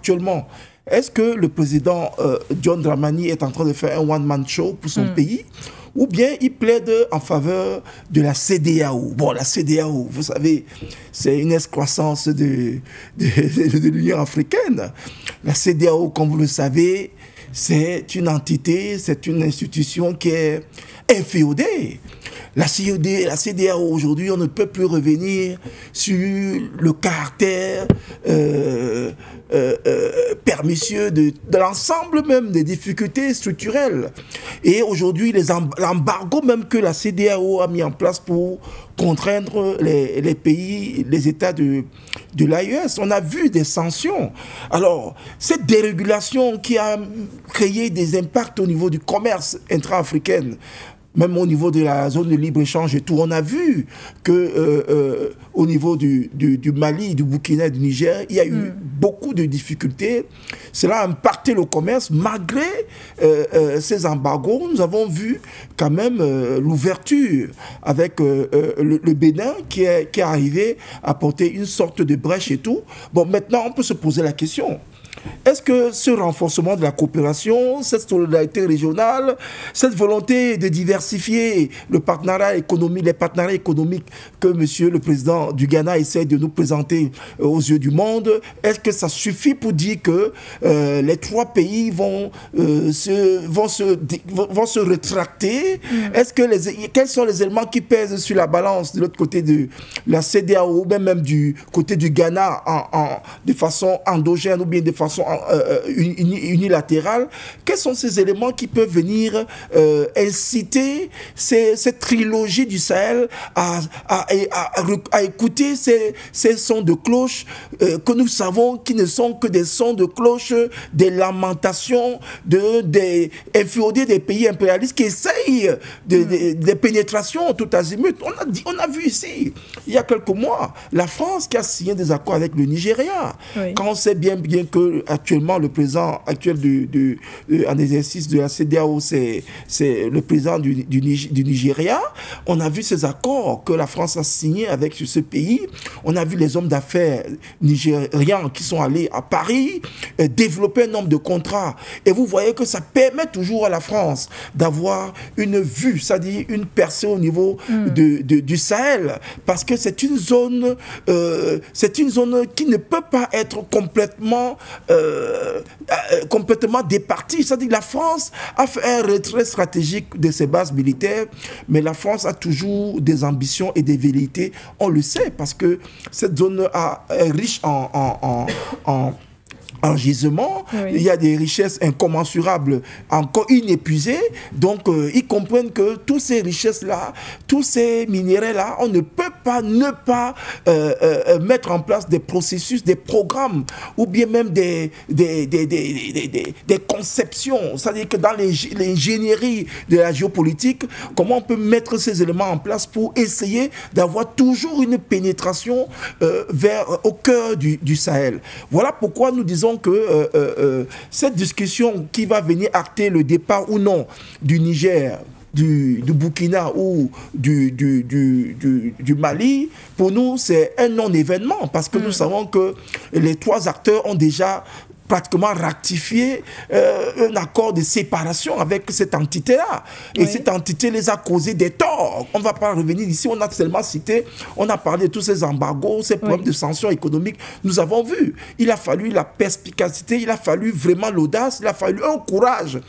actuellement, est-ce que le président John Dramani est en train de faire un one-man show pour son pays, ou bien il plaide en faveur de la CEDEAO? Bon, la CEDEAO, vous savez, c'est une excroissance de l'Union africaine. La CEDEAO, comme vous le savez, c'est une entité, c'est une institution qui est inféodée. La CEDEAO aujourd'hui, on ne peut plus revenir sur le caractère pernicieux de l'ensemble même des difficultés structurelles. Et aujourd'hui, l'embargo même que la CEDEAO a mis en place pour contraindre les pays, les États de l'AES. On a vu des sanctions. Alors, cette dérégulation qui a créé des impacts au niveau du commerce intra-africain, même au niveau de la zone de libre-échange et tout, on a vu que au niveau du Mali, du Burkina et du Niger, il y a eu beaucoup de difficultés. Cela a impacté le commerce. Malgré ces embargos, nous avons vu quand même l'ouverture avec le Bénin qui est arrivé à porter une sorte de brèche et tout. Bon, maintenant, on peut se poser la question. Est-ce que ce renforcement de la coopération, cette solidarité régionale, cette volonté de diversifier le partenariat économique, les partenariats économiques que monsieur le président du Ghana essaie de nous présenter aux yeux du monde, est-ce que ça suffit pour dire que les trois pays vont se rétracter? Est-ce que quels sont les éléments qui pèsent sur la balance de l'autre côté de la CEDEAO ou même du côté du Ghana de façon endogène ou bien de façon unilatérale? Quels sont ces éléments qui peuvent venir inciter cette trilogie du Sahel à écouter ces sons de cloche que nous savons qui ne sont que des sons de cloche, des lamentations des inféodés des pays impérialistes qui essayent des pénétrations tout azimut. On a vu ici, il y a quelques mois, la France qui a signé des accords avec le Nigeria. Oui. Quand on sait bien que actuellement le président actuel en exercice de la CEDEAO, c'est le président du Nigeria. On a vu ces accords que la France a signés avec ce pays. On a vu les hommes d'affaires nigérians qui sont allés à Paris développer un nombre de contrats. Et vous voyez que ça permet toujours à la France d'avoir une vue, c'est-à-dire une percée au niveau du Sahel, parce que c'est une zone qui ne peut pas être complètement départie. C'est-à-dire que la France a fait un retrait stratégique de ses bases militaires, mais la France a toujours des ambitions et des velléités. On le sait, parce que cette zone est riche en gisement, oui. Il y a des richesses incommensurables, encore inépuisées. Donc, ils comprennent que toutes ces richesses-là, tous ces minéraux-là, on ne peut pas ne pas mettre en place des processus, des programmes, ou bien même des conceptions. C'est-à-dire que dans l'ingénierie de la géopolitique, comment on peut mettre ces éléments en place pour essayer d'avoir toujours une pénétration au cœur du Sahel. Voilà pourquoi nous disons que cette discussion qui va venir acter le départ ou non du Niger, du Burkina ou du Mali, pour nous c'est un non-événement, parce que nous savons que les trois acteurs ont déjà pratiquement ratifié un accord de séparation avec cette entité-là. Et oui. Cette entité les a causé des torts. On ne va pas revenir ici, on a seulement cité, on a parlé de tous ces embargos, ces problèmes de sanctions économiques. Nous avons vu, il a fallu la perspicacité, il a fallu vraiment l'audace, il a fallu un courage,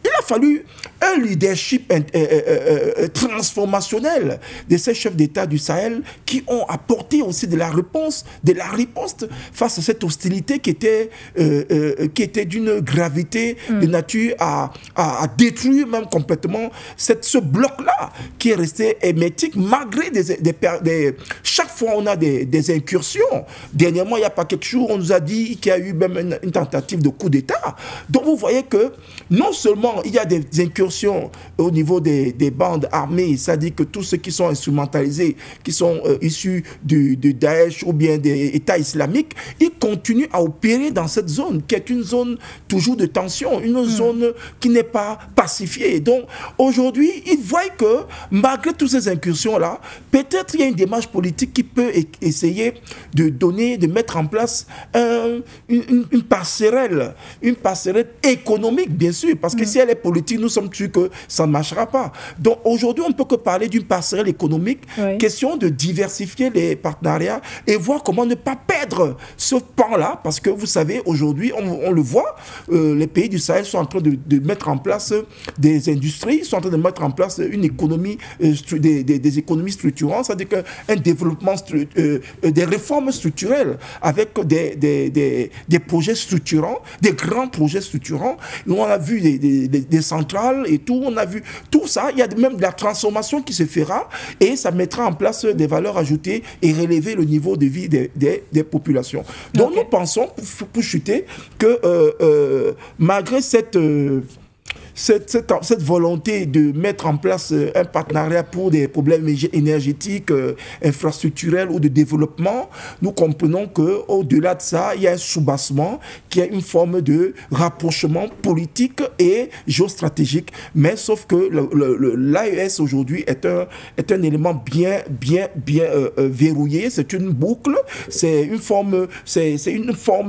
il a fallu un leadership transformationnel de ces chefs d'État du Sahel qui ont apporté aussi de la riposte face à cette hostilité qui était d'une gravité de nature à détruire même complètement ce bloc-là qui est resté hermétique malgré chaque fois on a des incursions. Dernièrement, il n'y a pas quelques jours, on nous a dit qu'il y a eu même une tentative de coup d'État. Donc vous voyez que non seulement il il y a des incursions au niveau des bandes armées, c'est-à-dire que tous ceux qui sont instrumentalisés, qui sont issus de Daesh ou bien des États islamiques, ils continuent à opérer dans cette zone, qui est une zone toujours de tension, une zone qui n'est pas pacifiée. Donc aujourd'hui, ils voient que malgré toutes ces incursions-là, peut-être il y a une démarche politique qui peut essayer de mettre en place une passerelle économique, bien sûr, parce que si elle est politique, nous sommes sûrs que ça ne marchera pas. Donc aujourd'hui, on ne peut que parler d'une passerelle économique, question de diversifier les partenariats et voir comment ne pas perdre ce pan-là, parce que vous savez, aujourd'hui, on le voit, les pays du Sahel sont en train de mettre en place des industries, sont en train de mettre en place une économie, des économies structurantes, c'est-à-dire qu'un développement, des réformes structurelles avec des projets structurants, des grands projets structurants. Nous, on a vu des centrales et tout, on a vu tout ça. Il y a même de la transformation qui se fera et ça mettra en place des valeurs ajoutées et relever le niveau de vie des populations. Donc nous pensons, pour chuter, que malgré cette volonté de mettre en place un partenariat pour des problèmes énergétiques, infrastructurels ou de développement, nous comprenons qu'au-delà de ça, il y a un soubassement qui est une forme de rapprochement politique et géostratégique. Mais sauf que l'AES aujourd'hui est un élément bien verrouillé, c'est une boucle, c'est une forme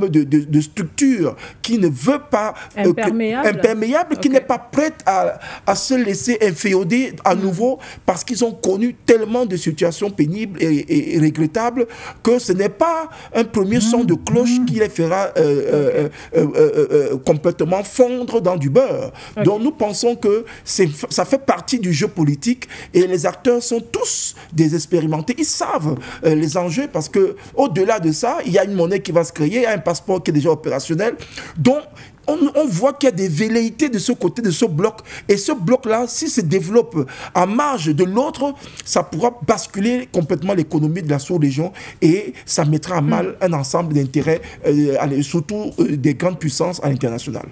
de structure qui ne veut pas... imperméable, qui n'est pas prête à se laisser inféoder à nouveau parce qu'ils ont connu tellement de situations pénibles et regrettables que ce n'est pas un premier son de cloche qui les fera complètement fondre dans du beurre. Donc nous pensons que ça fait partie du jeu politique et les acteurs sont tous des expérimentés. Ils savent les enjeux parce que au-delà de ça, il y a une monnaie qui va se créer, il y a un passeport qui est déjà opérationnel. Donc on voit qu'il y a des velléités de ce côté, de ce bloc. Et ce bloc-là, s'il se développe à marge de l'autre, ça pourra basculer complètement l'économie de la sous-région et ça mettra à mal un ensemble d'intérêts, surtout des grandes puissances à l'international.